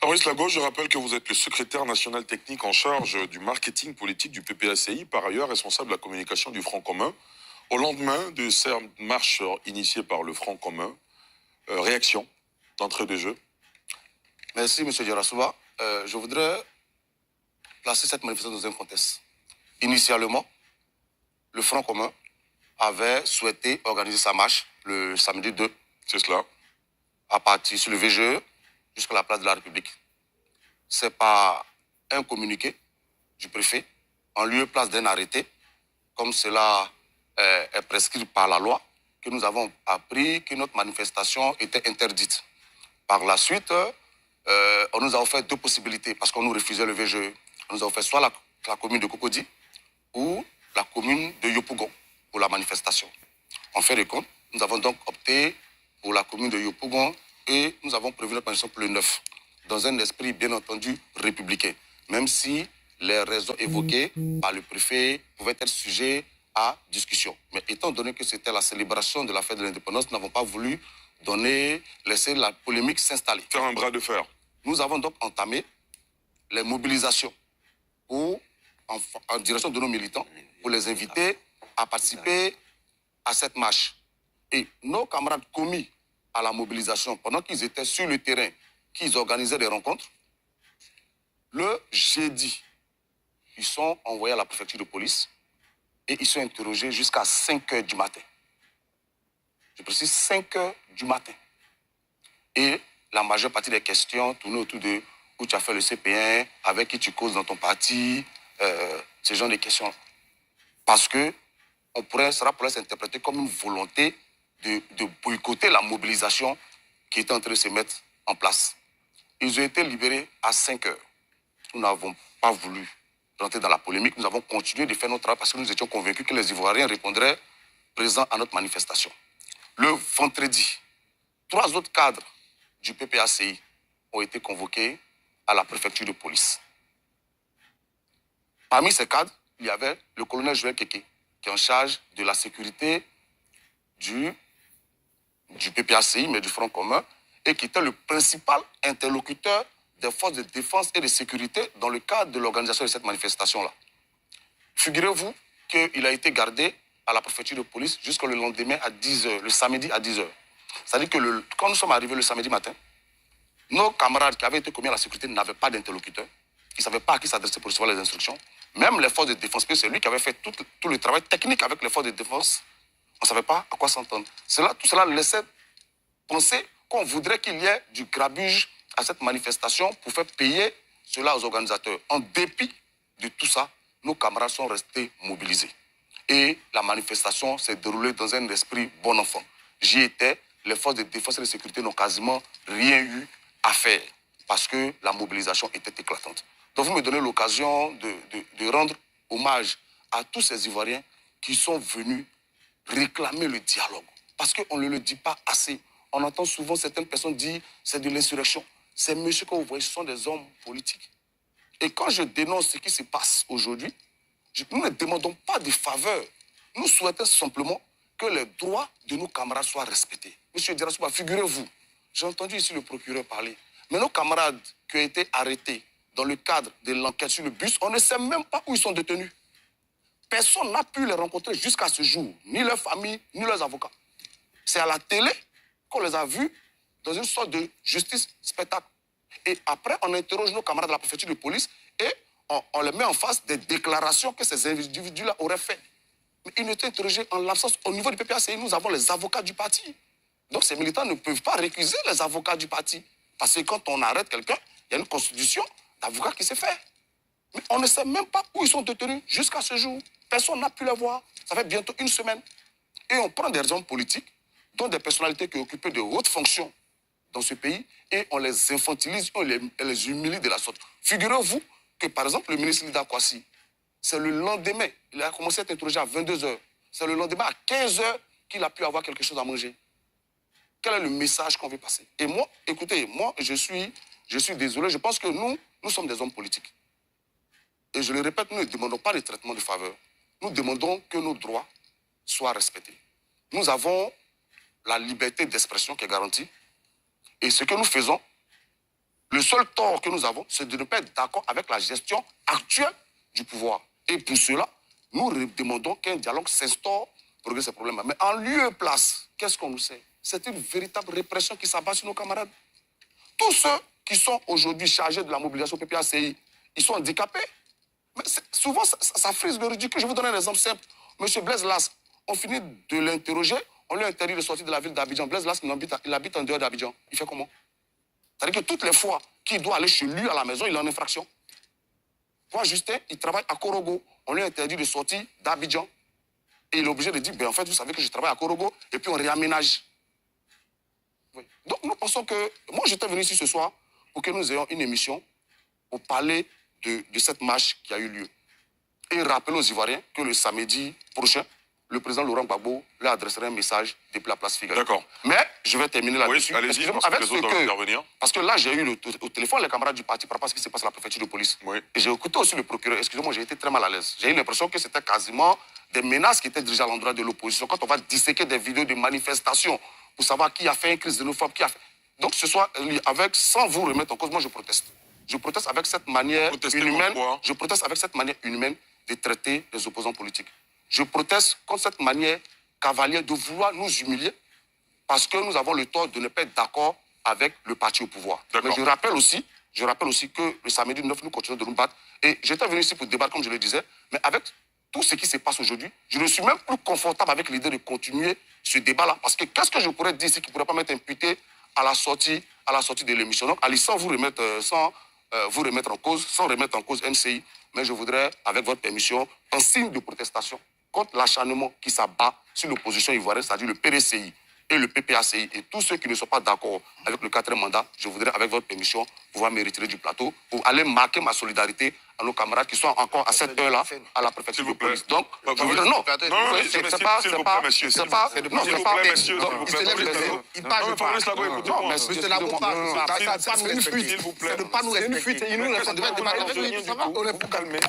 Maurice Lagauche, je rappelle que vous êtes le secrétaire national technique en charge du marketing politique du PPACI, par ailleurs responsable de la communication du Front commun. Au lendemain de cette marche initiée par le Front commun, réaction d'entrée de jeu. Merci, M. Djarassouba. Je voudrais placer cette manifestation dans un contexte. Initialement, le Front commun avait souhaité organiser sa marche le samedi 2. C'est cela. À partir sur le VGE jusqu'à la place de la République. C'est par un communiqué du préfet, en lieu et place d'un arrêté, comme cela est prescrit par la loi, que nous avons appris que notre manifestation était interdite. Par la suite, on nous a offert deux possibilités, parce qu'on nous refusait le VGE. On nous a offert soit la commune de Cocody ou la commune de Yopougon pour la manifestation. En fin de compte, nous avons donc opté pour la commune de Yopougon et nous avons prévu notre manifestation pour le 9, dans un esprit bien entendu républicain, même si les raisons évoquées par le préfet pouvaient être sujets à discussion. Mais étant donné que c'était la célébration de la fête de l'indépendance, nous n'avons pas voulu laisser la polémique s'installer. Faire un bras de fer. Nous avons donc entamé les mobilisations en direction de nos militants pour les inviter à participer à cette marche. Et nos camarades commis à la mobilisation, pendant qu'ils étaient sur le terrain, qu'ils organisaient des rencontres, le jeudi, ils sont envoyés à la préfecture de police et ils sont interrogés jusqu'à 5 heures du matin. Je précise 5 heures du matin. Et la majeure partie des questions tournaient autour de où tu as fait le CP1, avec qui tu causes dans ton parti, ce genre de questions. Parce que cela pourrait s'interpréter comme une volonté de boycotter la mobilisation qui était en train de se mettre en place. Ils ont été libérés à 5 heures. Nous n'avons pas voulu rentrer dans la polémique. Nous avons continué de faire notre travail parce que nous étions convaincus que les Ivoiriens répondraient présents à notre manifestation. Le vendredi, 3 autres cadres du PPACI ont été convoqués à la préfecture de police. Parmi ces cadres, il y avait le colonel Joël Keke, qui est en charge de la sécurité du PPACI, mais du Front commun, et qui était le principal interlocuteur des forces de défense et de sécurité dans le cadre de l'organisation de cette manifestation-là. Figurez-vous qu'il a été gardé à la préfecture de police jusqu'au lendemain à 10h, le samedi à 10h. C'est-à-dire que quand nous sommes arrivés le samedi matin, nos camarades qui avaient été commis à la sécurité n'avaient pas d'interlocuteur. Ils ne savaient pas à qui s'adresser pour recevoir les instructions. Même les forces de défense, parce que c'est lui qui avait fait tout le travail technique avec les forces de défense, on ne savait pas à quoi s'entendre. Tout cela laissait penser qu'on voudrait qu'il y ait du grabuge à cette manifestation pour faire payer cela aux organisateurs. En dépit de tout ça, nos camarades sont restés mobilisés. Et la manifestation s'est déroulée dans un esprit bon enfant. J'y étais, les forces de défense et de sécurité n'ont quasiment rien eu à faire parce que la mobilisation était éclatante. Donc vous me donnez l'occasion de rendre hommage à tous ces Ivoiriens qui sont venus réclamer le dialogue. Parce qu'on ne le dit pas assez. On entend souvent certaines personnes dire c'est de l'insurrection. Ces messieurs que vous voyez, ce sont des hommes politiques. Et quand je dénonce ce qui se passe aujourd'hui, nous ne demandons pas de faveur. Nous souhaitons simplement que les droits de nos camarades soient respectés. Monsieur Djarassouba, figurez-vous, j'ai entendu ici le procureur parler, mais nos camarades qui ont été arrêtés dans le cadre de l'enquête sur le bus, on ne sait même pas où ils sont détenus. Personne n'a pu les rencontrer jusqu'à ce jour, ni leur famille, ni leurs avocats. C'est à la télé qu'on les a vus dans une sorte de justice spectacle. Et après, on interroge nos camarades de la préfecture de police et on les met en face des déclarations que ces individus-là auraient faites. Mais ils étaient interrogés en l'absence. Au niveau du PPACI, nous avons les avocats du parti. Donc ces militants ne peuvent pas récuser les avocats du parti. Parce que quand on arrête quelqu'un, il y a une constitution d'avocats qui s'est faite. Mais on ne sait même pas où ils sont détenus jusqu'à ce jour. Personne n'a pu les voir. Ça fait bientôt une semaine. Et on prend des raisons politiques, dont des personnalités qui occupaient de hautes fonctions dans ce pays, et on les infantilise, on les humilie de la sorte. Figurez-vous que, par exemple, le ministre Lida Kwasi, c'est le lendemain, il a commencé à être interrogé à 22h. C'est le lendemain à 15h qu'il a pu avoir quelque chose à manger. Quel est le message qu'on veut passer? Et moi, écoutez, moi, je suis désolé, je pense que nous sommes des hommes politiques. Et je le répète, nous ne demandons pas de traitement de faveur. Nous demandons que nos droits soient respectés. Nous avons la liberté d'expression qui est garantie. Et ce que nous faisons, Le seul tort que nous avons, c'est de ne pas être d'accord avec la gestion actuelle du pouvoir. Et pour cela, nous demandons qu'un dialogue s'instaure pour régler ces problèmes. Mais en lieu et place, qu'est-ce qu'on nous sait? C'est une véritable répression qui s'abat sur nos camarades. Tous ceux qui sont aujourd'hui chargés de la mobilisation PPACI, ils sont handicapés. Mais souvent, ça frise le ridicule. Je vous donne un exemple simple. Monsieur Blaise Las, on finit de l'interroger, on lui interdit de sortir de la ville d'Abidjan. Blaise Las, il habite en dehors d'Abidjan. Il fait comment? C'est-à-dire que toutes les fois qu'il doit aller chez lui à la maison, il est en infraction. Moi, Justin, il travaille à Korogo. On lui interdit de sortir d'Abidjan. Et il est obligé de dire, ben, en fait, vous savez que je travaille à Korogo, et puis on réaménage. Oui. Donc, nous pensons que... Moi, j'étais venu ici ce soir pour que nous ayons une émission pour parler de cette marche qui a eu lieu. Et rappeler aux Ivoiriens que le samedi prochain, le président Laurent Gbagbo leur adresserait un message depuis la place Figaro. D'accord. Mais je vais terminer là-dessus. Oui, allez-y, parce que là, j'ai eu au téléphone les camarades du parti par rapport à ce qui se passe à la préfecture de police. Oui. Et j'ai écouté aussi le procureur. Excusez-moi, j'ai été très mal à l'aise. J'ai eu l'impression que c'était quasiment des menaces qui étaient dirigées à l'endroit de l'opposition. Quand on va disséquer des vidéos de manifestations pour savoir qui a fait une crise xénophobe, qui a fait... Donc ce soir, sans vous remettre en cause, moi je proteste. Je proteste avec cette manière inhumaine. Je proteste avec cette manière inhumaine de traiter les opposants politiques. Je proteste contre cette manière cavalière de vouloir nous humilier parce que nous avons le tort de ne pas être d'accord avec le parti au pouvoir. Mais je rappelle aussi que le samedi 9, nous continuons de nous battre. Et j'étais venu ici pour débattre, comme je le disais, mais avec tout ce qui se passe aujourd'hui, je ne suis même plus confortable avec l'idée de continuer ce débat-là. Parce que qu'est-ce que je pourrais dire ici qui ne pourrait pas m'être imputé à la sortie de l'émission? Donc, allez, sans vous remettre en cause, sans remettre en cause NCI, mais je voudrais, avec votre permission, en signe de protestation contre l'acharnement qui s'abat sur l'opposition ivoirienne, c'est-à-dire le PDCI et le PPACI, et tous ceux qui ne sont pas d'accord avec le 4e mandat, je voudrais, avec votre permission, pouvoir me retirer du plateau pour aller marquer ma solidarité à nos camarades qui sont encore à cette heure-là à la préfecture de police. Donc, je voudrais... Non, c'est pas... S'il vous plaît, monsieur. S'il vous plaît, monsieur. Il parle pas. Non, mais Monsieur Labo parle. Ça nous fuite. S'il vous plaît. C'est de ne pas nous respecter. On est pour calmer.